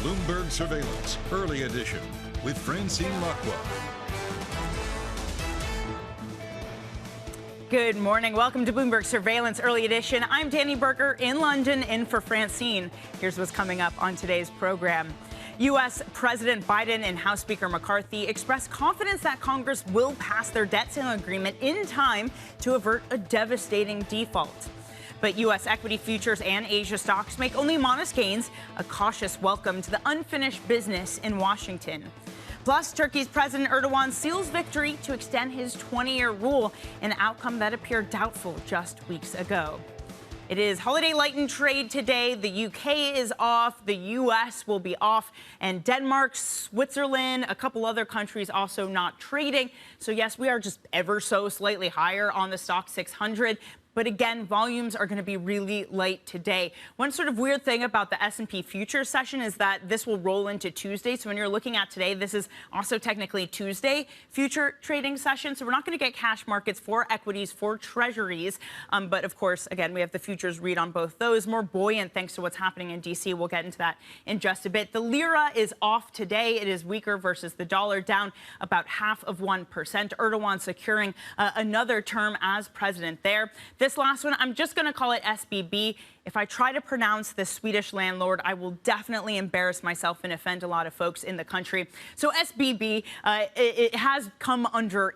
Bloomberg Surveillance, Early Edition, with Francine Lacqua. Good morning. Welcome to Bloomberg Surveillance Early Edition. I'm Dani Berger in London, in for Francine. Here's what's coming up on today's program. U.S. President Biden and House Speaker McCarthy expressed confidence that Congress will pass their debt ceiling agreement in time to avert a devastating default. But U.S. equity futures and Asia stocks make only modest gains, a cautious welcome to the unfinished business in Washington. Plus, Turkey's President Erdogan seals victory to extend his 20-year rule, an outcome that appeared doubtful just weeks ago. It is holiday lightened trade today. The UK is off, the US will be off, and Denmark, Switzerland, a couple other countries also not trading. So yes, we are just ever so slightly higher on the stock 600. But again, volumes are going to be really light today. One sort of weird thing about the S&P futures session is that this will roll into Tuesday. So when you're looking at today, this is also technically Tuesday future trading session. So we're not going to get cash markets for equities, for treasuries. But of course, again, we have the futures read on both those. More buoyant thanks to what's happening in D.C. We'll get into that in just a bit. The lira is off today. It is weaker versus the dollar, down about 0.5%. Erdogan securing another term as president there. This last one, I'm just going to call it SBB. If I try to pronounce this Swedish landlord, I will definitely embarrass myself and offend a lot of folks in the country. So SBB, it has come under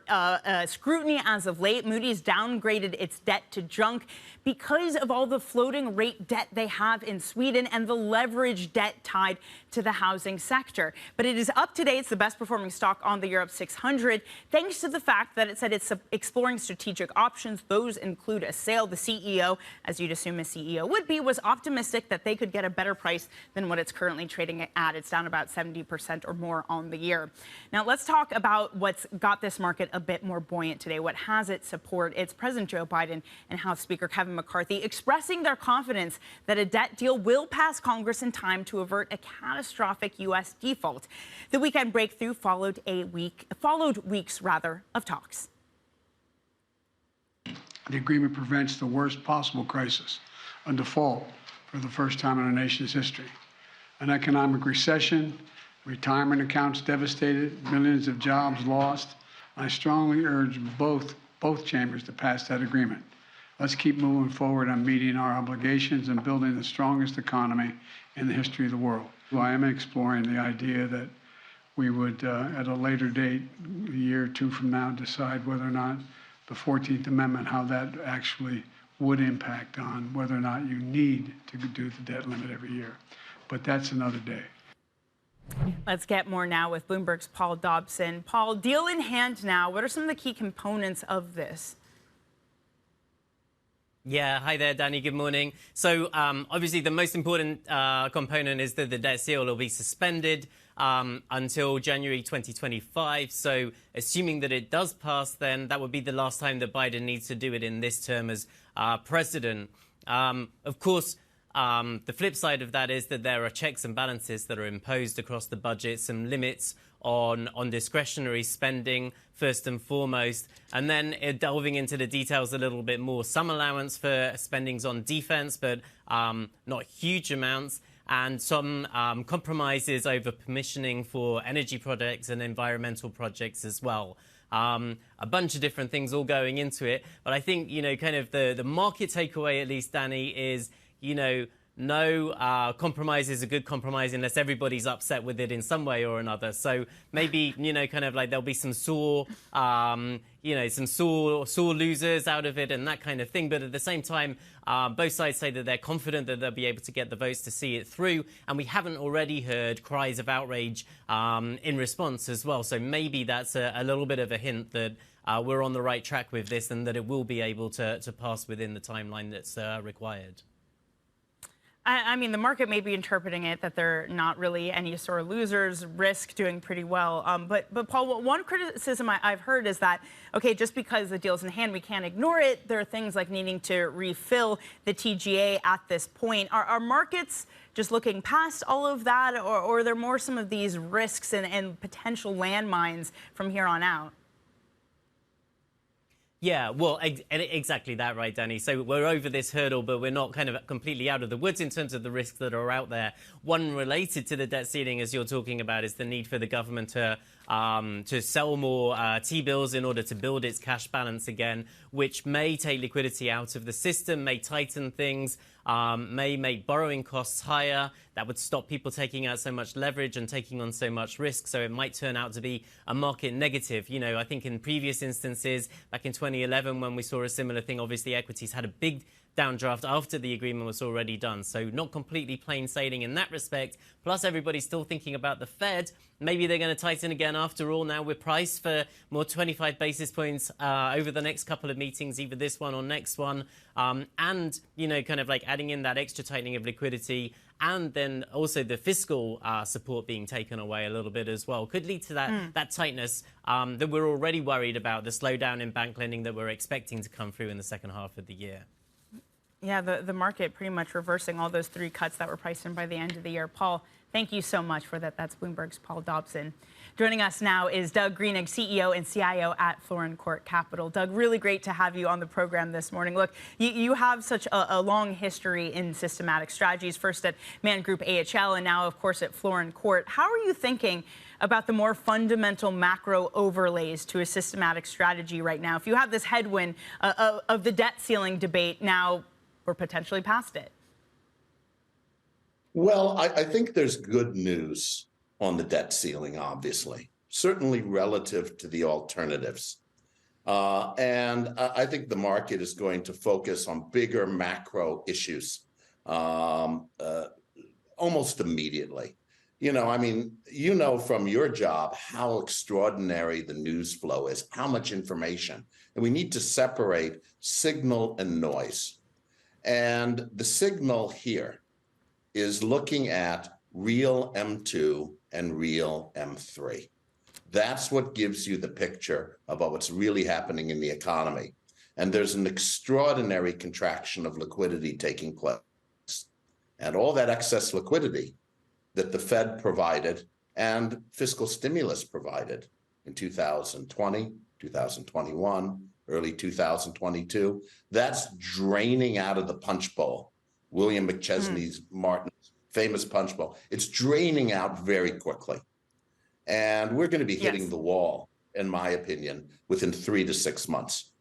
scrutiny as of late. Moody's downgraded its debt to junk because of all the floating rate debt they have in Sweden and the leverage debt tied to the housing sector. But it is up today. It's the best performing stock on the Europe 600, thanks to the fact that it said it's exploring strategic options. Those include a sale. The CEO, as you'd assume a CEO would be, was optimistic that they could get a better price than what it's currently trading at. It's down about 70% or more on the year. Now, let's talk about what's got this market a bit more buoyant today. What has its support? It's President Joe Biden and House Speaker Kevin McCarthy expressing their confidence that a debt deal will pass Congress in time to avert a catastrophic U.S. default. The weekend breakthrough followed weeks of talks. The agreement prevents the worst possible crisis, a default for the first time in our nation's history. An economic recession, retirement accounts devastated, millions of jobs lost. I strongly urge both chambers to pass that agreement. Let's keep moving forward on meeting our obligations and building the strongest economy in the history of the world. I am exploring the idea that we would, at a later date, a year or two from now, decide whether or not the 14th Amendment, how that actually would impact on whether or not you need to do the debt limit every year. But that's another day. Let's get more now with Bloomberg's Paul Dobson. Paul, deal in hand now. What are some of the key components of this? Yeah, hi there, Dani. Good morning. So obviously the most important component is that the debt seal will be suspended until January 2025. So assuming that it does pass, then that would be the last time that Biden needs to do it in this term as president. Of course, the flip side of that is that there are checks and balances that are imposed across the budget, some limits on discretionary spending, first and foremost, and then delving into the details a little bit more. Some allowance for spendings on defense, but not huge amounts, and some compromises over permissioning for energy projects and environmental projects as well. A bunch of different things all going into it. But I think, kind of the market takeaway, at least, Dani, is, no compromise is a good compromise unless everybody's upset with it in some way or another. So maybe, kind of like there'll be some sore losers out of it and that kind of thing. But at the same time, both sides say that they're confident that they'll be able to get the votes to see it through. And we haven't already heard cries of outrage in response as well. So maybe that's a little bit of a hint that we're on the right track with this and that it will be able to pass within the timeline that's required. I mean, the market may be interpreting it that they're not really any sort of losers, risk doing pretty well. But Paul, one criticism I've heard is that, okay, just because the deal's in hand, we can't ignore it. There are things like needing to refill the TGA at this point. Are markets just looking past all of that, or are there more some of these risks and potential landmines from here on out? Yeah, well, exactly that, right, Danny? So we're over this hurdle, but we're not kind of completely out of the woods in terms of the risks that are out there. One related to the debt ceiling, as you're talking about, is the need for the government to sell more T-bills in order to build its cash balance again, which may take liquidity out of the system, may tighten things, may make borrowing costs higher. That would stop people taking out so much leverage and taking on so much risk. So it might turn out to be a market negative. You know, I think in previous instances, back in 2011, when we saw a similar thing, obviously equities had a big downdraft after the agreement was already done. So not completely plain sailing in that respect. Plus, everybody's still thinking about the Fed. Maybe they're going to tighten again after all. Now we're priced for more 25 basis points over the next couple of meetings, either this one or next one. And, you know, kind of like adding in that extra tightening of liquidity and then also the fiscal support being taken away a little bit as well could lead to that tightness that we're already worried about, the slowdown in bank lending that we're expecting to come through in the second half of the year. Yeah, the market pretty much reversing all those 3 cuts that were priced in by the end of the year. Paul, thank you so much for that. That's Bloomberg's Paul Dobson. Joining us now is Doug Greenig, CEO and CIO at Florin Capital. Doug, really great to have you on the program this morning. Look, you have such a long history in systematic strategies, first at Man Group AHL and now, of course, at Florin Court. How are you thinking about the more fundamental macro overlays to a systematic strategy right now? If you have this headwind of the debt ceiling debate now, we're potentially past it. Well, I think there's good news on the debt ceiling, obviously, certainly relative to the alternatives. And I think the market is going to focus on bigger macro issues almost immediately. You know, I mean, you know from your job how extraordinary the news flow is, how much information. And we need to separate signal and noise. And the signal here is looking at real M2 and real M3. That's what gives you the picture about what's really happening in the economy. And there's an extraordinary contraction of liquidity taking place. And all that excess liquidity that the Fed provided and fiscal stimulus provided in 2020, 2021, early 2022, that's draining out of the punch bowl. William McChesney's Martin's famous punch bowl. It's draining out very quickly. And we're going to be hitting the wall, in my opinion, within 3 to 6 months.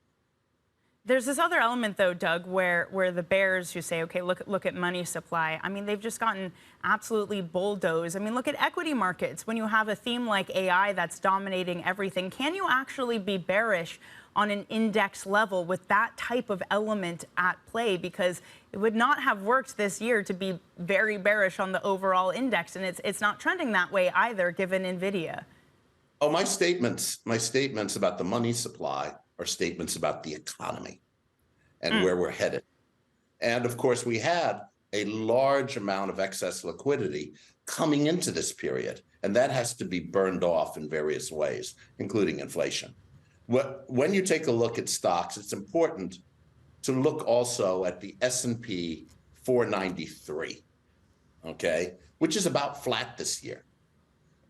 There's this other element, though, Doug, where the bears who say, OK, look at money supply. I mean, they've just gotten absolutely bulldozed. I mean, look at equity markets. When you have a theme like AI that's dominating everything, can you actually be bearish on an index level with that type of element at play? Because it would not have worked this year to be very bearish on the overall index. And it's not trending that way either, given NVIDIA. Oh, my statements about the money supply are statements about the economy and where we're headed. And of course, we had a large amount of excess liquidity coming into this period, and that has to be burned off in various ways, including inflation. When you take a look at stocks, it's important to look also at the S&P 493, okay, which is about flat this year.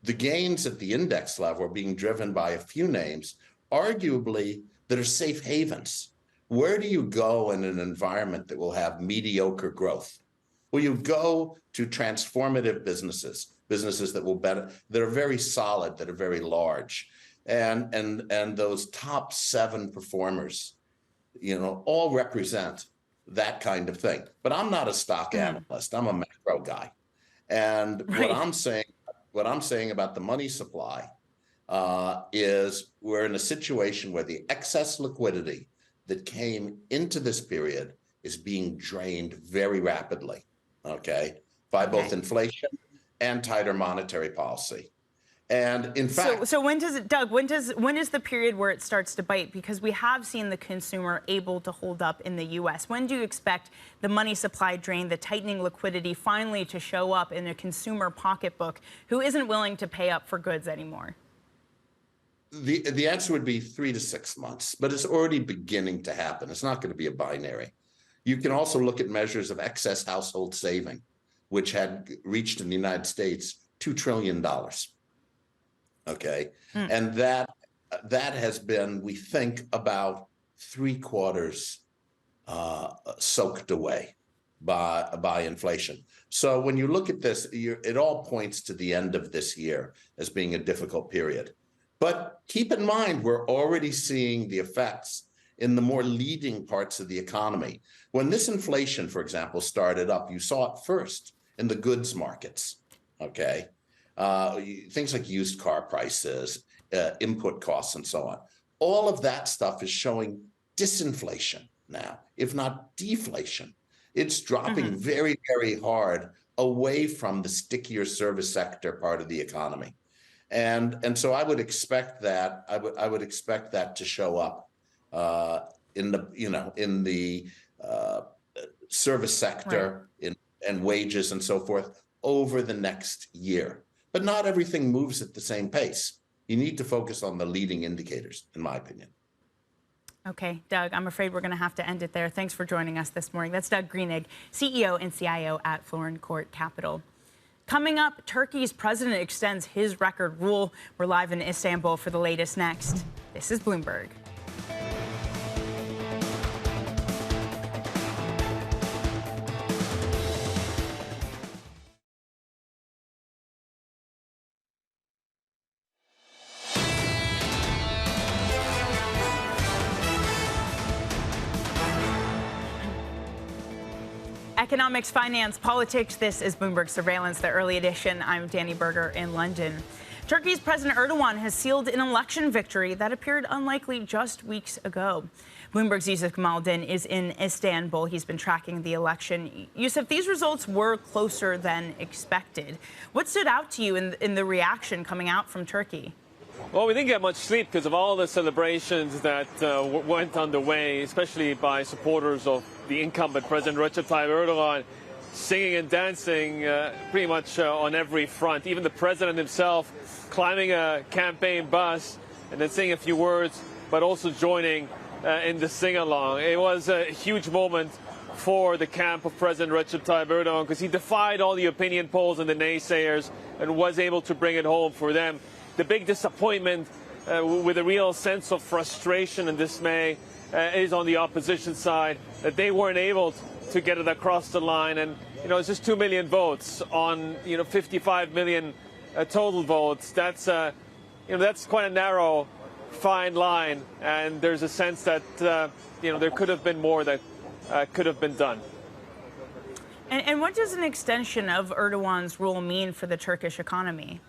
The gains at the index level are being driven by a few names, arguably, that are safe havens. Where do you go in an environment that will have mediocre growth? Well, you go to transformative businesses that will benefit, that are very solid, that are very large. And those top 7 performers, you know, all represent that kind of thing. But I'm not a stock analyst. I'm a macro guy. And what I'm saying about the money supply is we're in a situation where the excess liquidity that came into this period is being drained very rapidly, okay, by both inflation and tighter monetary policy. And in fact, so when does it, Doug? When is the period where it starts to bite? Because we have seen the consumer able to hold up in the U.S. When do you expect the money supply drain, the tightening liquidity, finally to show up in a consumer pocketbook who isn't willing to pay up for goods anymore? The answer would be 3 to 6 months, but it's already beginning to happen. It's not going to be a binary. You can also look at measures of excess household saving, which had reached in the United States $2 trillion. Okay. And that has been, we think, about 3/4 soaked away by inflation. So when you look at this, it all points to the end of this year as being a difficult period. But keep in mind, we're already seeing the effects in the more leading parts of the economy. When this inflation, for example, started up, you saw it first in the goods markets, okay? Things like used car prices, input costs, and so on. All of that stuff is showing disinflation now, if not deflation. It's dropping very, very hard away from the stickier service sector part of the economy. And so I would expect that I would expect that to show up in the service sector, and wages and so forth over the next year. But not everything moves at the same pace. You need to focus on the leading indicators, in my opinion. Okay, Doug, I'm afraid we're going to have to end it there. Thanks for joining us this morning. That's Doug Greenig, CEO and CIO at Florin Court Capital. Coming up, Turkey's president extends his record rule. We're live in Istanbul for the latest next. This is Bloomberg. Economics, finance, politics. This is Bloomberg Surveillance, the early edition. I'm Dani Berger in London. Turkey's President Erdogan has sealed an election victory that appeared unlikely just weeks ago. Bloomberg's Yousef Gamal is in Istanbul. He's been tracking the election. Yousef, these results were closer than expected. What stood out to you in the reaction coming out from Turkey? Well, we didn't get much sleep because of all the celebrations that went underway, especially by supporters of the incumbent President Recep Tayyip Erdogan, singing and dancing pretty much on every front. Even the president himself climbing a campaign bus and then saying a few words, but also joining in the sing-along. It was a huge moment for the camp of President Recep Tayyip Erdogan because he defied all the opinion polls and the naysayers and was able to bring it home for them. The big disappointment with a real sense of frustration and dismay is on the opposition side, that they weren't able to get it across the line. And, it's just 2 million votes on, 55 million total votes. That's quite a narrow, fine line. And there's a sense that, there could have been more that could have been done. And what does an extension of Erdogan's rule mean for the Turkish economy?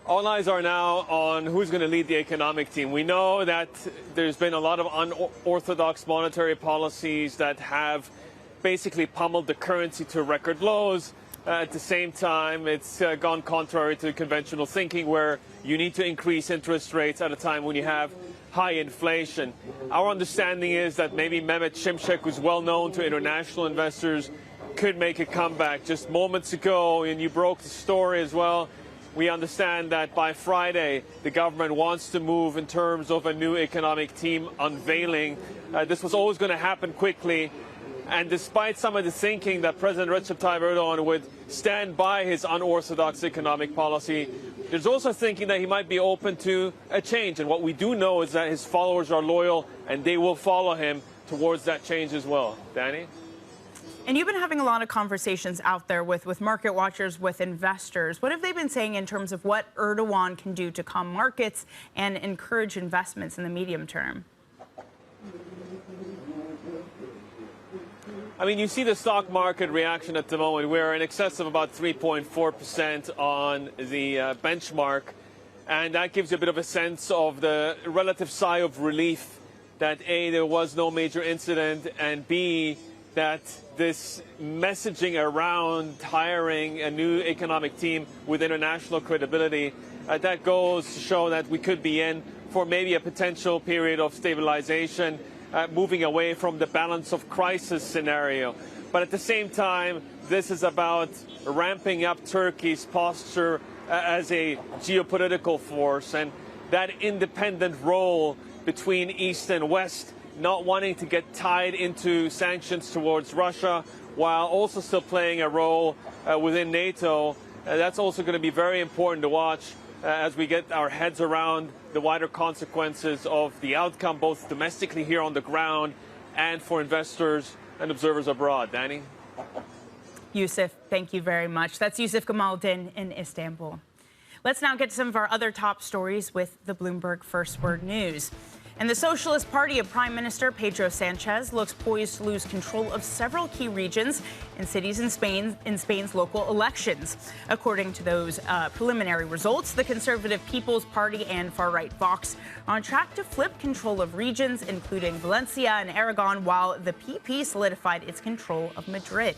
All eyes are now on who's going to lead the economic team. We know that there's been a lot of unorthodox monetary policies that have basically pummeled the currency to record lows. At the same time, it's gone contrary to conventional thinking where you need to increase interest rates at a time when you have high inflation. Our understanding is that maybe Mehmet Şimşek, who's well known to international investors, could make a comeback. Just moments ago, and you broke the story as well, we understand that by Friday, the government wants to move in terms of a new economic team unveiling. This was always going to happen quickly. And despite some of the thinking that President Recep Tayyip Erdogan would stand by his unorthodox economic policy, there's also thinking that he might be open to a change. And what we do know is that his followers are loyal and they will follow him towards that change as well. Dani? And you've been having a lot of conversations out there with market watchers, with investors. What have they been saying in terms of what Erdogan can do to calm markets and encourage investments in the medium term? I mean, you see the stock market reaction at the moment. We're in excess of about 3.4% on the benchmark. And that gives you a bit of a sense of the relative sigh of relief that A, there was no major incident, and B, that this messaging around hiring a new economic team with international credibility, that goes to show that we could be in for maybe a potential period of stabilization, moving away from the balance of crisis scenario. But at the same time, this is about ramping up Turkey's posture as a geopolitical force, and that independent role between East and West, not wanting to get tied into sanctions towards Russia, while also still playing a role within NATO. That's also going to be very important to watch as we get our heads around the wider consequences of the outcome, both domestically here on the ground and for investors and observers abroad. Dani? Yousef, thank you very much. That's Yousef Gamal in Istanbul. Let's now get to some of our other top stories with the Bloomberg First Word News. And the Socialist Party of Prime Minister Pedro Sanchez looks poised to lose control of several key regions and cities in Spain's local elections. According to those preliminary results, the Conservative People's Party and far-right Vox are on track to flip control of regions, including Valencia and Aragon, while the PP solidified its control of Madrid.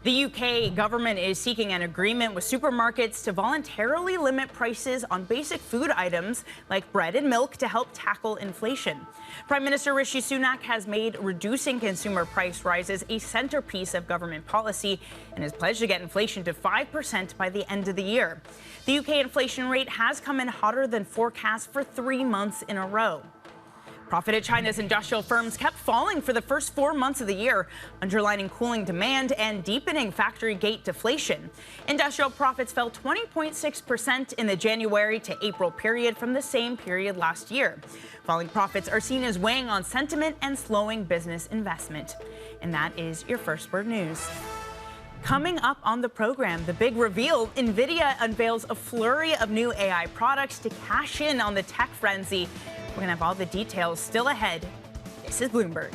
The UK government is seeking an agreement with supermarkets to voluntarily limit prices on basic food items like bread and milk to help tackle inflation. Prime Minister Rishi Sunak has made reducing consumer price rises a centerpiece of government policy and has pledged to get inflation to 5% by the end of the year. The UK inflation rate has come in hotter than forecast for 3 months in a row. Profit at China's industrial firms kept falling for the first 4 months of the year, underlining cooling demand and deepening factory gate deflation. Industrial profits fell 20.6% in the January to April period from the same period last year. Falling profits are seen as weighing on sentiment and slowing business investment. And that is your First Word News. Coming up on the program, the big reveal, NVIDIA unveils a flurry of new AI products to cash in on the tech frenzy. We're going to have all the details still ahead. This is Bloomberg.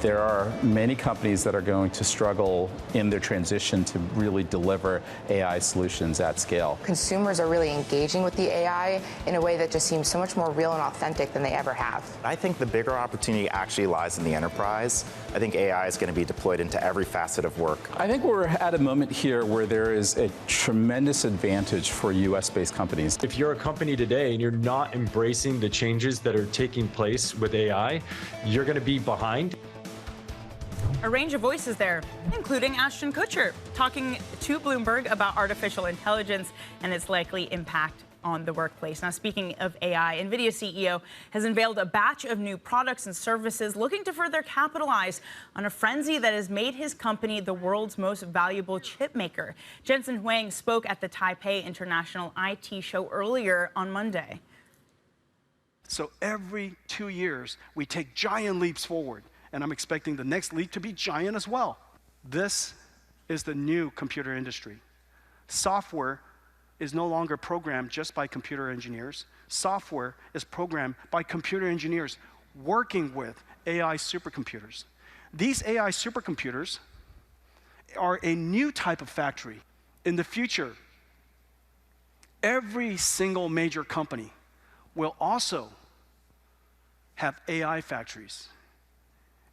There are many companies that are going to struggle in their transition to really deliver AI solutions at scale. Consumers are really engaging with the AI in a way that just seems so much more real and authentic than they ever have. I think the bigger opportunity actually lies in the enterprise. I think AI is going to be deployed into every facet of work. I think we're at a moment here where there is a tremendous advantage for US-based companies. If you're a company today and you're not embracing the changes that are taking place with AI, you're going to be behind. A range of voices there, including Ashton Kutcher, talking to Bloomberg about artificial intelligence and its likely impact on the workplace. Now, speaking of AI, NVIDIA CEO has unveiled a batch of new products and services looking to further capitalize on a frenzy that has made his company the world's most valuable chip maker. Jensen Huang spoke at the Taipei International IT Show earlier on Monday. So every 2 years, we take giant leaps forward. And I'm expecting the next leap to be giant as well. This is the new computer industry. Software is no longer programmed just by computer engineers. Software is programmed by computer engineers working with AI supercomputers. These AI supercomputers are a new type of factory. In the future, every single major company will also have AI factories.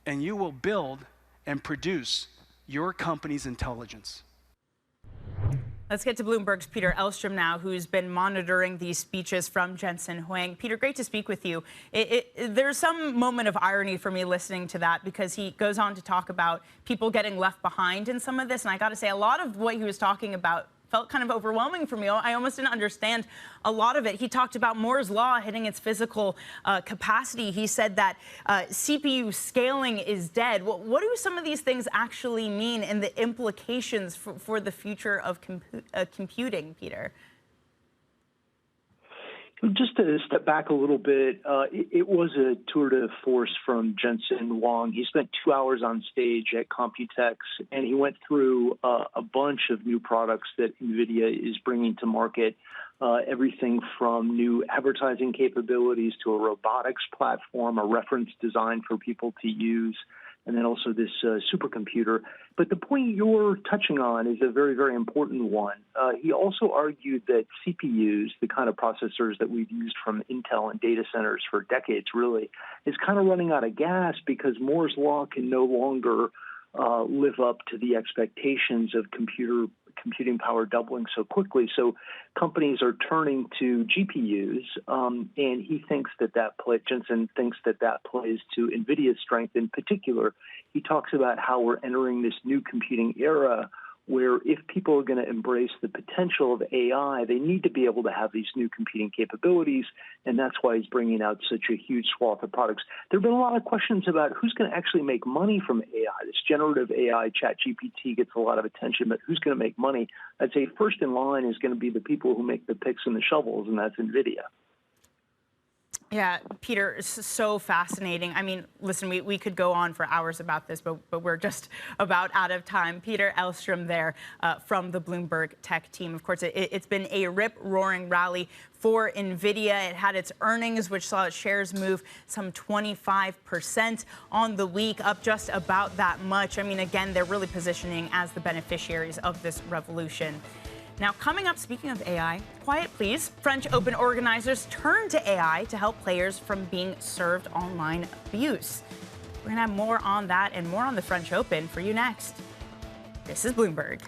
And you will build and produce your company's intelligence. Let's get to Bloomberg's Peter Elstrom now, who's been monitoring these speeches from Jensen Huang. Peter, great to speak with you. There's some moment of irony for me listening to that because he goes on to talk about people getting left behind in some of this. And I got to say, a lot of what he was talking about felt kind of overwhelming for me. I almost didn't understand a lot of it. He talked about Moore's Law hitting its physical capacity. He said that CPU scaling is dead. What do some of these things actually mean and the implications for the future of computing, Peter? Just to step back a little bit, it was a tour de force from Jensen Huang. He spent 2 hours on stage at Computex, and he went through a bunch of new products that NVIDIA is bringing to market, everything from new advertising capabilities to a robotics platform, a reference design for people to use, and then also this supercomputer. But the point you're touching on is a very, very important one. He also argued that CPUs, the kind of processors that we've used from Intel and data centers for decades, really, is kind of running out of gas because Moore's Law can no longer live up to the expectations of computing power doubling so quickly. So companies are turning to GPUs, and he thinks Jensen thinks that plays to NVIDIA's strength in particular. He talks about how we're entering this new computing era where if people are going to embrace the potential of AI, they need to be able to have these new competing capabilities, and that's why he's bringing out such a huge swath of products. There have been a lot of questions about who's going to actually make money from AI. This generative AI, ChatGPT, gets a lot of attention, but who's going to make money? I'd say first in line is going to be the people who make the picks and the shovels, and that's NVIDIA. Yeah, Peter, it's so fascinating. I mean, listen, we could go on for hours about this, but we're just about out of time. Peter Elstrom there from the Bloomberg tech team. Of course, it's been a rip-roaring rally for NVIDIA. It had its earnings, which saw its shares move some 25% on the week, up just about that much. I mean, again, they're really positioning as the beneficiaries of this revolution. Now, coming up, speaking of AI, quiet please. French Open organizers turn to AI to help players from being served online abuse. We're going to have more on that and more on the French Open for you next. This is Bloomberg.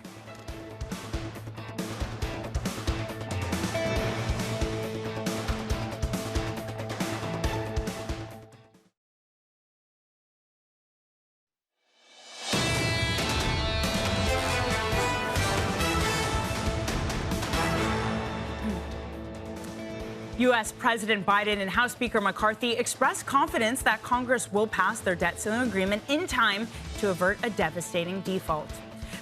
U.S. President Biden and House Speaker McCarthy expressed confidence that Congress will pass their debt ceiling agreement in time to avert a devastating default.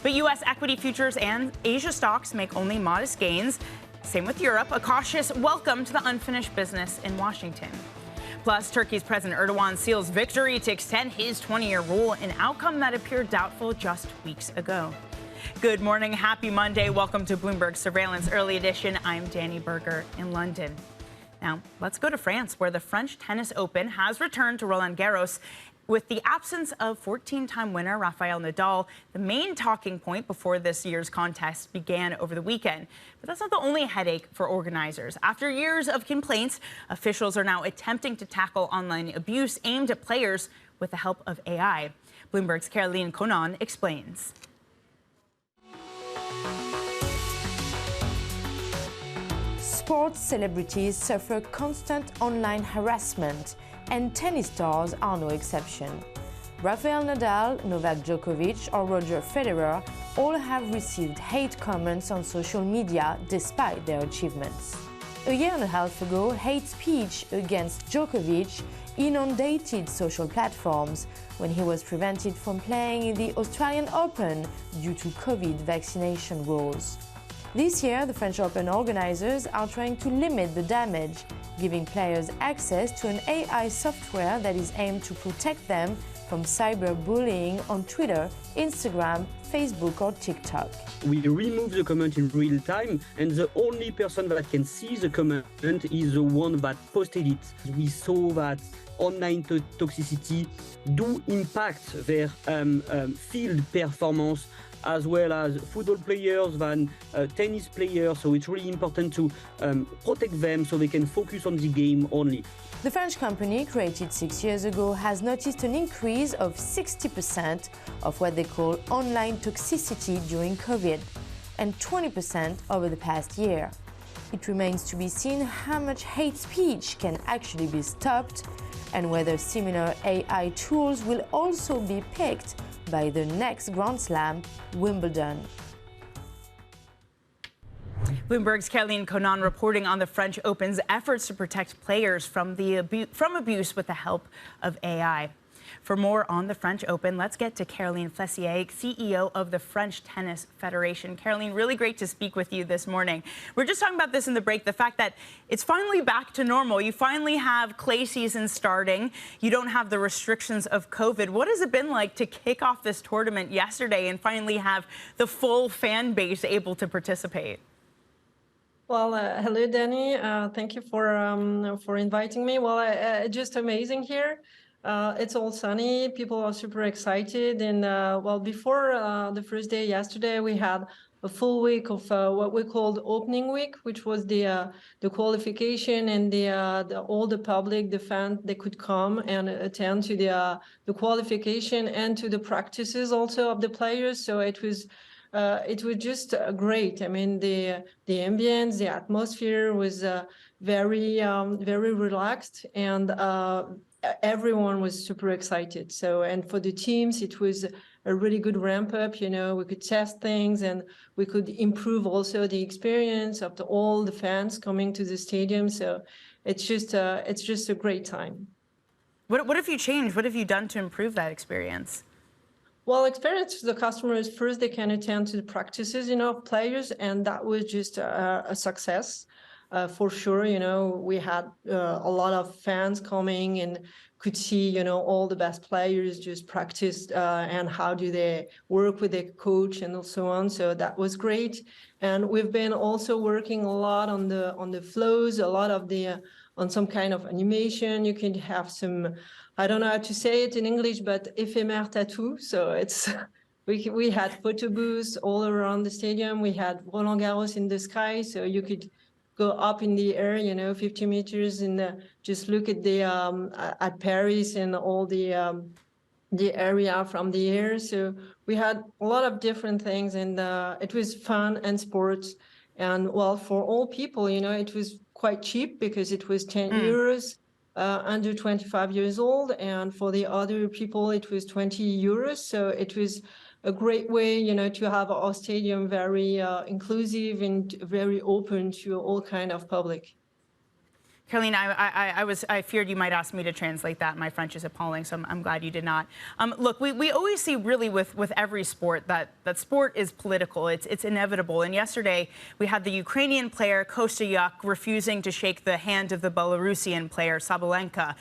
But U.S. equity futures and Asia stocks make only modest gains. Same with Europe, a cautious welcome to the unfinished business in Washington. Plus, Turkey's President Erdogan seals victory to extend his 20-year rule, an outcome that appeared doubtful just weeks ago. Good morning. Happy Monday. Welcome to Bloomberg Surveillance Early Edition. I'm Dani Berger in London. Now, let's go to France, where the French Tennis Open has returned to Roland Garros with the absence of 14-time winner Rafael Nadal, the main talking point before this year's contest began over the weekend. But that's not the only headache for organizers. After years of complaints, officials are now attempting to tackle online abuse aimed at players with the help of AI. Bloomberg's Caroline Conan explains. Sports celebrities suffer constant online harassment, and tennis stars are no exception. Rafael Nadal, Novak Djokovic, or Roger Federer all have received hate comments on social media despite their achievements. A year and a half ago, hate speech against Djokovic inundated social platforms when he was prevented from playing in the Australian Open due to COVID vaccination rules. This year, the French Open organizers are trying to limit the damage, giving players access to an AI software that is aimed to protect them from cyberbullying on Twitter, Instagram, Facebook or TikTok. We remove the comment in real time, and the only person that can see the comment is the one that posted it. We saw that online toxicity do impact their field performance, as well as football players than tennis players. So it's really important to protect them so they can focus on the game only. The French company, created 6 years ago, has noticed an increase of 60% of what they call online toxicity during COVID, and 20% over the past year. It remains to be seen how much hate speech can actually be stopped, and whether similar AI tools will also be picked by the next Grand Slam, Wimbledon. Bloomberg's Caroline Conan reporting on the French Open's efforts to protect players from abuse with the help of AI. For more on the French Open, let's get to Caroline Flaissier, CEO of the French Tennis Federation. Caroline, really great to speak with you this morning. We're just talking about this in the break, the fact that it's finally back to normal. You finally have clay season starting. You don't have the restrictions of COVID. What has it been like to kick off this tournament yesterday and finally have the full fan base able to participate? Well, hello, Dani. Thank you for inviting me. Well, just amazing here. It's all sunny. People are super excited. And well, before the first day yesterday, we had a full week of what we called opening week, which was the qualification and all the public, the fans, they could come and attend to the qualification and to the practices also of the players. So it was just great. I mean, the ambience, the atmosphere was very relaxed, and everyone was super excited. So, and for the teams, it was a really good ramp up. We could test things and we could improve also the experience of all the fans coming to the stadium. So it's just a great time. What have you changed? What have you done to improve that experience? Well, experience for the customers, first they can attend to the practices, of players, and that was just a success. For sure, we had a lot of fans coming and could see, all the best players just practice and how do they work with their coach and so on. So that was great. And we've been also working a lot on the flows, a lot of on some kind of animation. You can have some, I don't know how to say it in English, but ephemer tattoo. So it's we had photo booths all around the stadium. We had Roland Garros in the sky, so you could go up in the air, 50 meters, and just look at at Paris and all the area from the air. So we had a lot of different things, and it was fun and sports. And well, for all people, it was quite cheap because it was 10 euros. Under 25 years old, and for the other people it was 20 euros. So it was a great way, to have our stadium very inclusive and very open to all kind of public. Caroline, I feared you might ask me to translate that. My French is appalling, so I'm glad you did not. Look, we always see really with every sport that sport is political. It's inevitable. And yesterday we had the Ukrainian player Kostyuk refusing to shake the hand of the Belarusian player Sabalenka.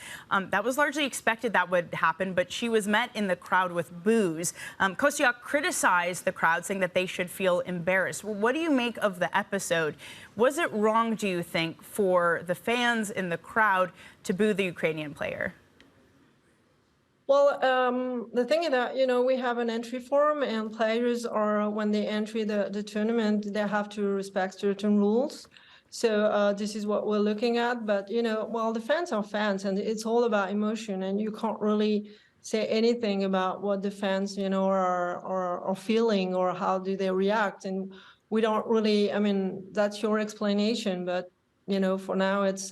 That was largely expected that would happen, but she was met in the crowd with boos. Kostyuk criticized the crowd, saying that they should feel embarrassed. What do you make of the episode? Was it wrong, do you think, for the fans in the crowd to boo the Ukrainian player? Well, the thing is that, we have an entry form, and players are, when they enter the tournament, they have to respect certain rules. So this is what we're looking at. But, well, the fans are fans, and it's all about emotion, and you can't really say anything about what the fans, are feeling or how do they react. And we don't really, that's your explanation, but, for now, it's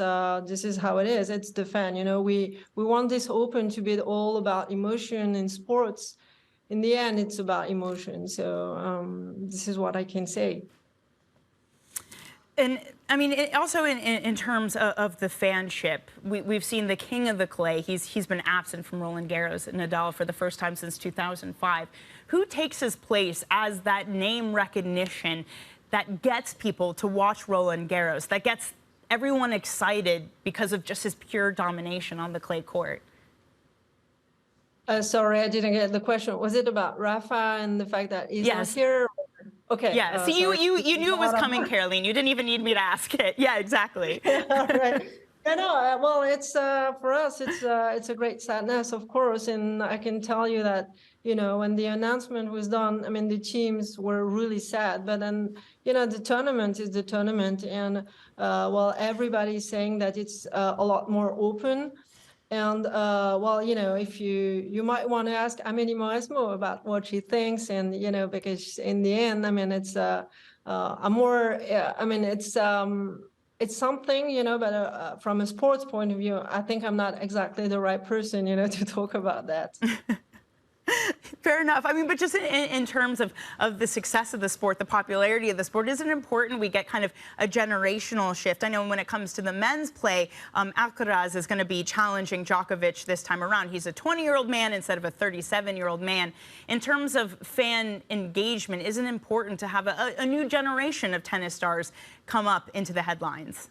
this is how it is. It's the fan, we want this open to be all about emotion in sports. In the end, it's about emotion. So this is what I can say. And also in terms of the fanship, we've seen the king of the clay. He's been absent from Roland Garros, Nadal, for the first time since 2005. Who takes his place as that name recognition that gets people to watch Roland Garros, that gets everyone excited because of just his pure domination on the clay court? Sorry, I didn't get the question. Was it about Rafa and the fact that he's not here? Okay. Yeah. See, you knew it was coming, Caroline. You didn't even need me to ask it. Yeah, exactly. Right. I know. Well, it's for us, it's a great sadness, of course, and I can tell you that, when the announcement was done, the teams were really sad. But then, the tournament is the tournament, and well, everybody's saying that it's a lot more open. And well, if you might want to ask Amélie Mauresmo about what she thinks, and because in the end, it's a more, it's something, but from a sports point of view, I think I'm not exactly the right person, to talk about that. Fair enough. But just in terms of the success of the sport, the popularity of the sport, isn't it important we get kind of a generational shift? I know when it comes to the men's play, Alcaraz is going to be challenging Djokovic this time around. He's a 20-year-old man instead of a 37-year-old man. In terms of fan engagement, isn't it important to have a new generation of tennis stars come up into the headlines?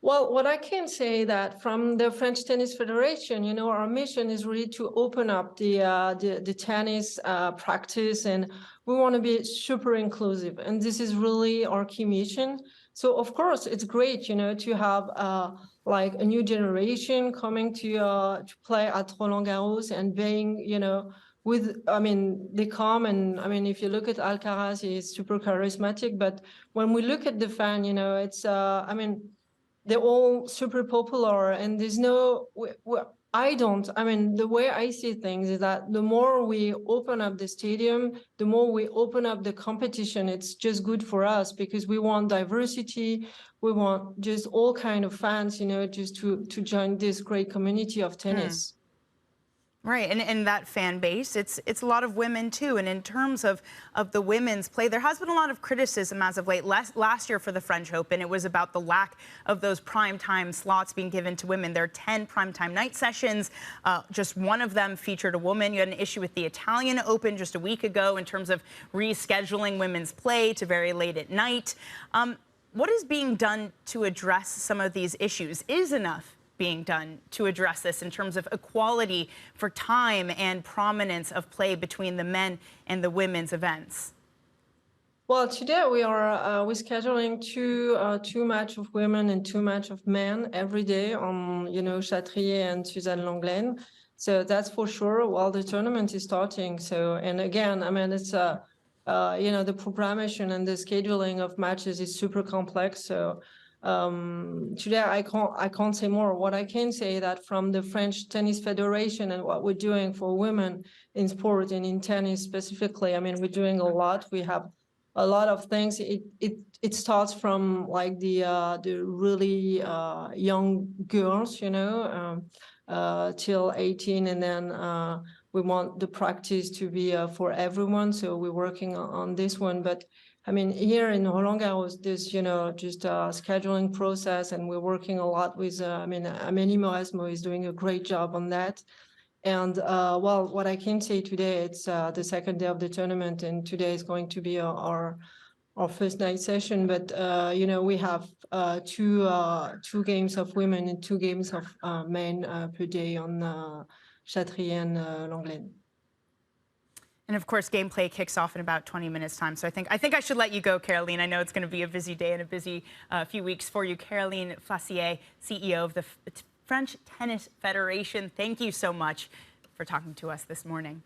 Well, what I can say that from the French Tennis Federation, our mission is really to open up the tennis practice, and we want to be super inclusive. And this is really our key mission. So, of course, it's great, to have like a new generation coming to play at Roland Garros and being, they come and, if you look at Alcaraz, he's super charismatic. But when we look at the fan, it's, they're all super popular, and there's no, I don't. I mean, the way I see things is that the more we open up the stadium, the more we open up the competition. It's just good for us because we want diversity. We want just all kind of fans, you know, just to join this great community of tennis. Right, and that fan base, it's a lot of women too. And in terms of the women's play, there has been a lot of criticism as of late. Last year for the French Open, it was about the lack of those primetime slots being given to women. There are 10 primetime night sessions. Just one of them featured a woman. You had an issue with the Italian Open just a week ago in terms of rescheduling women's play to very late at night. What is being done to address some of these issues? Is enough being done to address this in terms of equality for time and prominence of play between the men and the women's events? Well, today we're scheduling two match of women and two match of men every day on, you know, Chatrier and Suzanne Lenglen. So that's for sure. While the tournament is starting. So, and again, I mean, it's you know, the programmation and the scheduling of matches is super complex. So today I can't say more. What I can say that from the French Tennis Federation and what we're doing for women in sport and in tennis specifically, I mean, we're doing a lot. We have a lot of things. It starts from like the really young girls, you know, till 18, and then we want the practice to be for everyone. So we're working on this one, but I mean, here in Roland Garros, this, you know, just a scheduling process, and we're working a lot with, I mean, Amélie Mauresmo is doing a great job on that. And well, what I can say today, it's the second day of the tournament, and today is going to be our first night session. But you know, we have two games of women and two games of men per day on Chatrier and Lenglen. And of course, gameplay kicks off in about 20 minutes time. So I think I should let you go, Caroline. I know it's going to be a busy day and a busy few weeks for you. Caroline Flaissier, CEO of the French Tennis Federation. Thank you so much for talking to us this morning.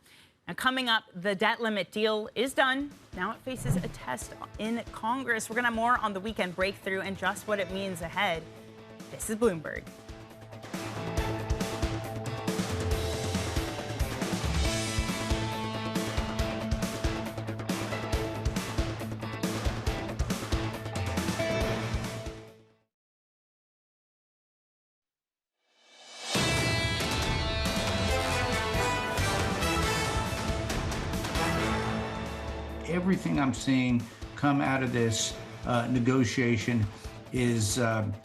And coming up, the debt limit deal is done. Now it faces a test in Congress. We're going to have more on the weekend breakthrough and just what it means ahead. This is Bloomberg. Everything I'm seeing come out of this negotiation is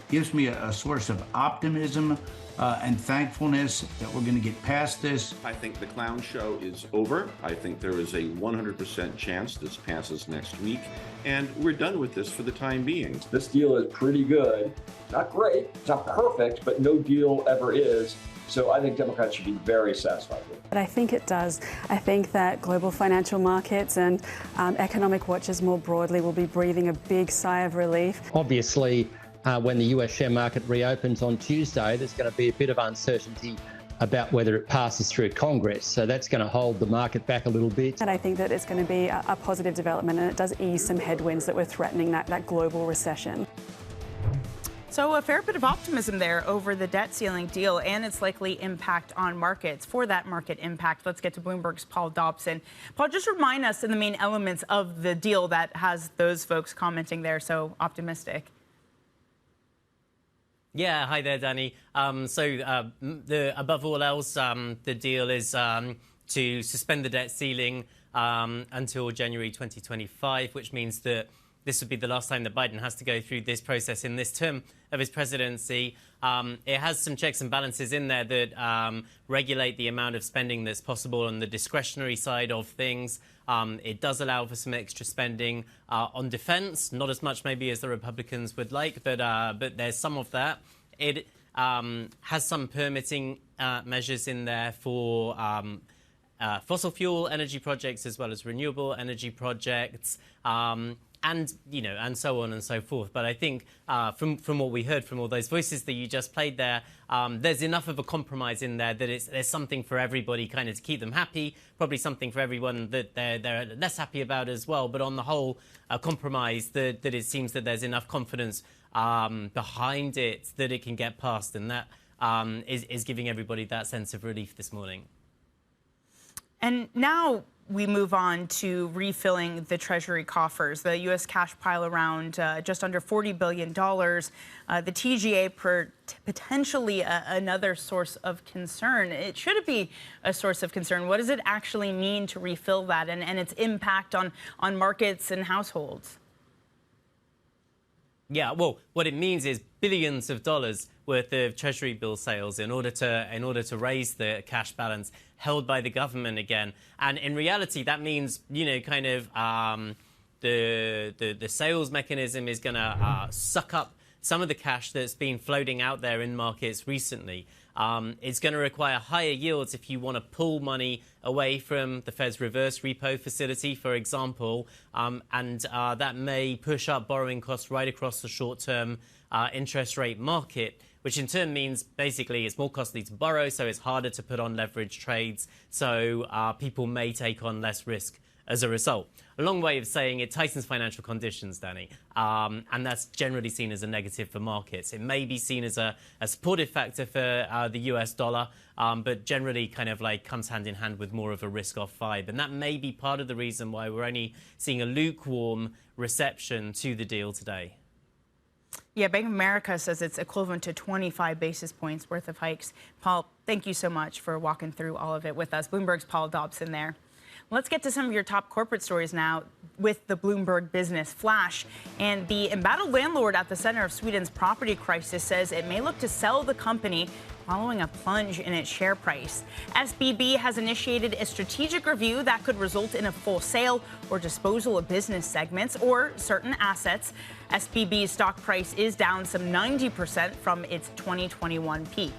gives me a source of optimism and thankfulness that we're going to get past this. I think the clown show is over. I think there is a 100% chance this passes next week, and we're done with this for the time being. This deal is pretty good. Not great, it's not perfect, but no deal ever is. So I think Democrats should be very satisfied with it. But I think it does. I think that global financial markets and economic watchers more broadly will be breathing a big sigh of relief. Obviously, when the US share market reopens on Tuesday, there's going to be a bit of uncertainty about whether it passes through Congress. So that's going to hold the market back a little bit. And I think that it's going to be a positive development, and it does ease some headwinds that were threatening that global recession. So a fair bit of optimism there over the debt ceiling deal and its likely impact on markets. For that market impact, let's get to Bloomberg's Paul Dobson. Paul, just remind us of the main elements of the deal that has those folks commenting there so optimistic. Yeah, hi there, Dani. Above all else, the deal is to suspend the debt ceiling until January 2025, which means that this would be the last time that Biden has to go through this process in this term of his presidency. It has some checks and balances in there that regulate the amount of spending that's possible on the discretionary side of things. It does allow for some extra spending on defense, not as much maybe as the Republicans would like, but there's some of that. It has some permitting measures in there for fossil fuel energy projects as well as renewable energy projects. And, you know, and so on and so forth. But I think from what we heard from all those voices that you just played there, there's enough of a compromise in there that there's something for everybody kind of to keep them happy, probably something for everyone that they're less happy about as well. But on the whole, a compromise that it seems that there's enough confidence behind it that it can get passed. And that is giving everybody that sense of relief this morning. And now we move on to refilling the Treasury coffers. The U.S. cash pile around just under $40 billion. The TGA potentially another source of concern. Should it be a source of concern? What does it actually mean to refill that and its impact on markets and households? Yeah, well, what it means is billions of dollars worth of Treasury bill sales in order to raise the cash balance held by the government again. And in reality, that means, you know, kind of the sales mechanism is going to suck up some of the cash that's been floating out there in markets recently. It's going to require higher yields if you want to pull money away from the Fed's reverse repo facility, for example, and that may push up borrowing costs right across the short-term interest rate market, which in turn means basically it's more costly to borrow, so it's harder to put on leverage trades, so people may take on less risk as a result. A long way of saying it tightens financial conditions, Dani, and that's generally seen as a negative for markets. It may be seen as a supportive factor for the US dollar, but generally kind of like comes hand in hand with more of a risk-off vibe. And that may be part of the reason why we're only seeing a lukewarm reception to the deal today. Yeah, Bank of America says it's equivalent to 25 basis points worth of hikes. Paul, thank you so much for walking through all of it with us. Bloomberg's Paul Dobson there. Let's get to some of your top corporate stories now with the Bloomberg Business Flash. And the embattled landlord at the center of Sweden's property crisis says it may look to sell the company following a plunge in its share price. SBB has initiated a strategic review that could result in a full sale or disposal of business segments or certain assets. SBB's stock price is down some 90% from its 2021 peak.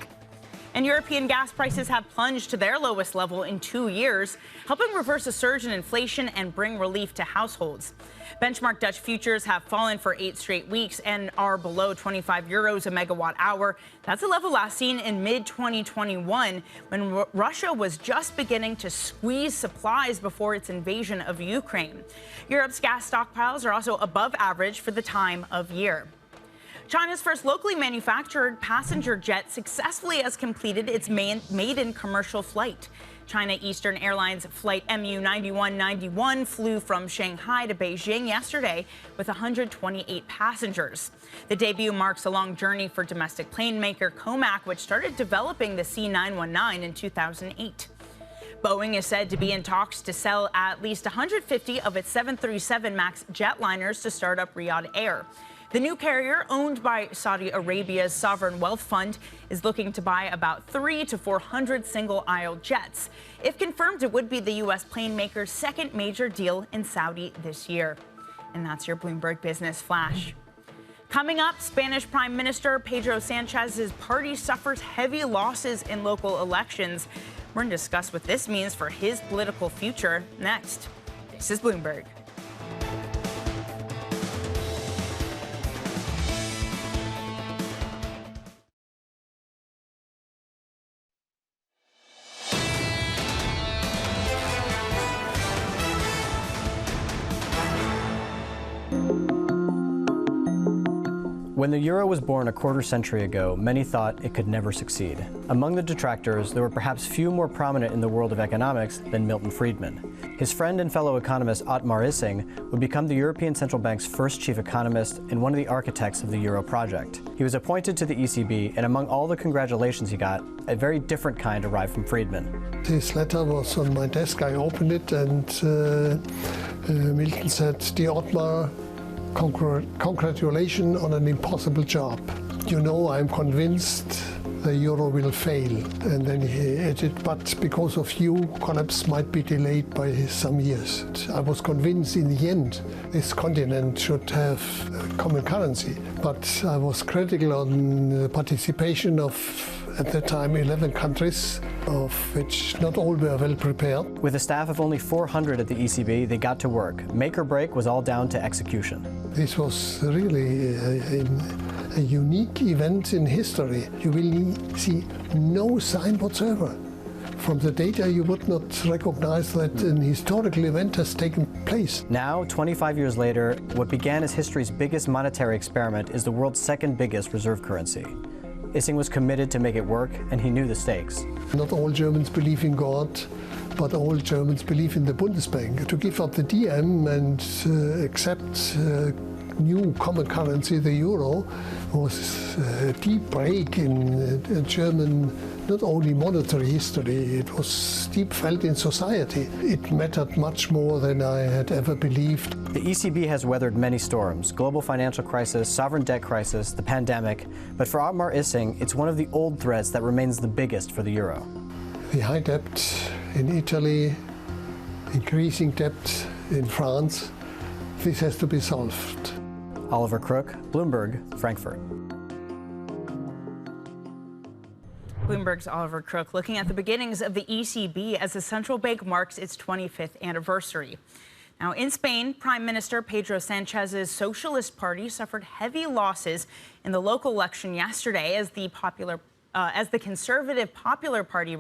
And European gas prices have plunged to their lowest level in 2 years, helping reverse a surge in inflation and bring relief to households. Benchmark Dutch futures have fallen for 8 straight weeks and are below 25 euros a megawatt hour. That's a level last seen in mid-2021 when Russia was just beginning to squeeze supplies before its invasion of Ukraine. Europe's gas stockpiles are also above average for the time of year. China's first locally manufactured passenger jet successfully has completed its maiden commercial flight. China Eastern Airlines flight MU-9191 flew from Shanghai to Beijing yesterday with 128 passengers. The debut marks a long journey for domestic plane maker Comac, which started developing the C919 in 2008. Boeing is said to be in talks to sell at least 150 of its 737 MAX jetliners to startup Riyadh Air. The new carrier, owned by Saudi Arabia's sovereign wealth fund, is looking to buy about 300 to 400 single-aisle jets. If confirmed, it would be the U.S. plane maker's second major deal in Saudi this year. And that's your Bloomberg Business Flash. Coming up, Spanish Prime Minister Pedro Sanchez's party suffers heavy losses in local elections. We're going to discuss what this means for his political future next. This is Bloomberg. When the euro was born a quarter century ago, many thought it could never succeed. Among the detractors, there were perhaps few more prominent in the world of economics than Milton Friedman. His friend and fellow economist Otmar Issing would become the European Central Bank's first chief economist and one of the architects of the euro project. He was appointed to the ECB, and among all the congratulations he got, a very different kind arrived from Friedman. This letter was on my desk. I opened it, and Milton said, "Dear Otmar, congratulations on an impossible job. You know, I'm convinced the euro will fail." And then he added, "But because of you, collapse might be delayed by some years." I was convinced in the end this continent should have a common currency. But I was critical on the participation of, at that time, 11 countries, of which not all were well prepared. With a staff of only 400 at the ECB, they got to work. Make or break was all down to execution. This was really a unique event in history. You will see no sign whatsoever. From the data, you would not recognize that an historical event has taken place. Now, 25 years later, what began as history's biggest monetary experiment is the world's second biggest reserve currency. Issing was committed to make it work, and he knew the stakes. Not all Germans believe in God, but all Germans believe in the Bundesbank. To give up the DM and accept new common currency, the euro, was a deep break in German, not only monetary history, it was deep felt in society. It mattered much more than I had ever believed. The ECB has weathered many storms: global financial crisis, sovereign debt crisis, the pandemic. But for Otmar Issing, it's one of the old threats that remains the biggest for the euro. The high debt in Italy, increasing debt in France, this has to be solved. Oliver Crook, Bloomberg, Frankfurt. Bloomberg's Oliver Crook looking at the beginnings of the ECB as the central bank marks its 25th anniversary. Now, in Spain, Prime Minister Pedro Sanchez's Socialist Party suffered heavy losses in the local election yesterday as the Conservative Popular Party,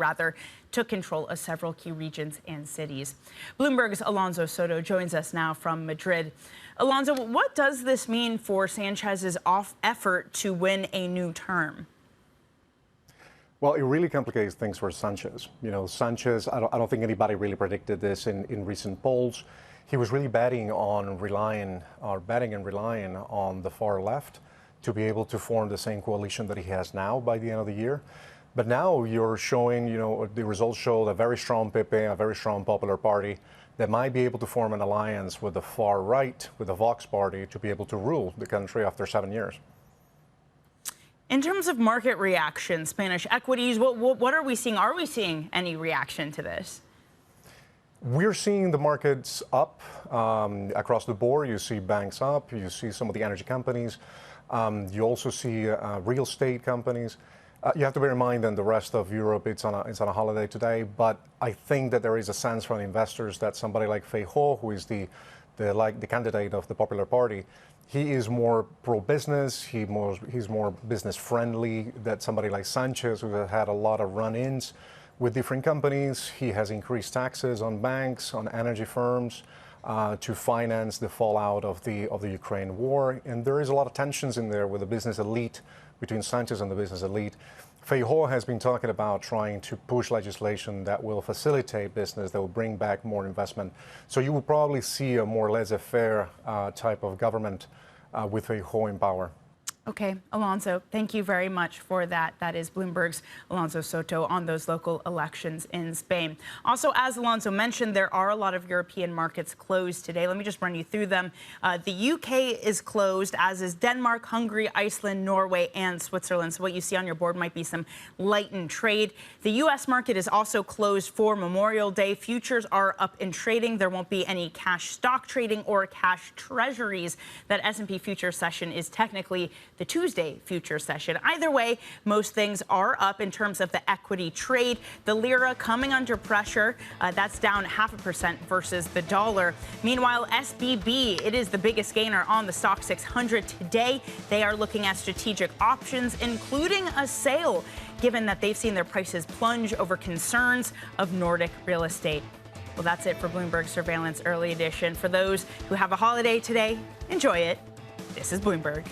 took control of several key regions and cities. Bloomberg's Alonso Soto joins us now from Madrid. Alonso, what does this mean for Sanchez's effort to win a new term? Well, it really complicates things for Sanchez. You know, Sanchez, I don't think anybody really predicted this in recent polls. He was really betting and relying on the far left to be able to form the same coalition that he has now by the end of the year. But now you're showing, you know, the results show a very strong PP, a very strong Popular Party that might be able to form an alliance with the far right, with the Vox Party, to be able to rule the country after 7 years. In terms of market reaction, Spanish equities, what are we seeing? Are we seeing any reaction to this? We're seeing the markets up across the board. You see banks up, you see some of the energy companies, you also see real estate companies. You have to bear in mind that the rest of Europe, it's on a holiday today, but I think that there is a sense from investors that somebody like Feijóo, who is the candidate of the Popular Party, he is more pro-business, he's more business-friendly than somebody like Sanchez, who has had a lot of run-ins with different companies. He has increased taxes on banks, on energy firms, to finance the fallout of the Ukraine war. And there is a lot of tensions in there with the business elite, between Sanchez and the business elite. Feijóo has been talking about trying to push legislation that will facilitate business, that will bring back more investment. So you will probably see a more laissez-faire type of government with Feijóo in power. Okay, Alonso, thank you very much for that. That is Bloomberg's Alonso Soto on those local elections in Spain. Also, as Alonso mentioned, there are a lot of European markets closed today. Let me just run you through them. The UK is closed, as is Denmark, Hungary, Iceland, Norway, and Switzerland. So what you see on your board might be some lightened trade. The U.S. market is also closed for Memorial Day. Futures are up in trading. There won't be any cash stock trading or cash treasuries. That S&P futures session is technically the Tuesday future session. Either way, most things are up in terms of the equity trade. The lira coming under pressure. That's down 0.5% versus the dollar. Meanwhile, SBB, it is the biggest gainer on the stock 600 today. They are looking at strategic options, including a sale, given that they've seen their prices plunge over concerns of Nordic real estate. Well, that's it for Bloomberg Surveillance Early Edition. For those who have a holiday today, enjoy it. This is Bloomberg.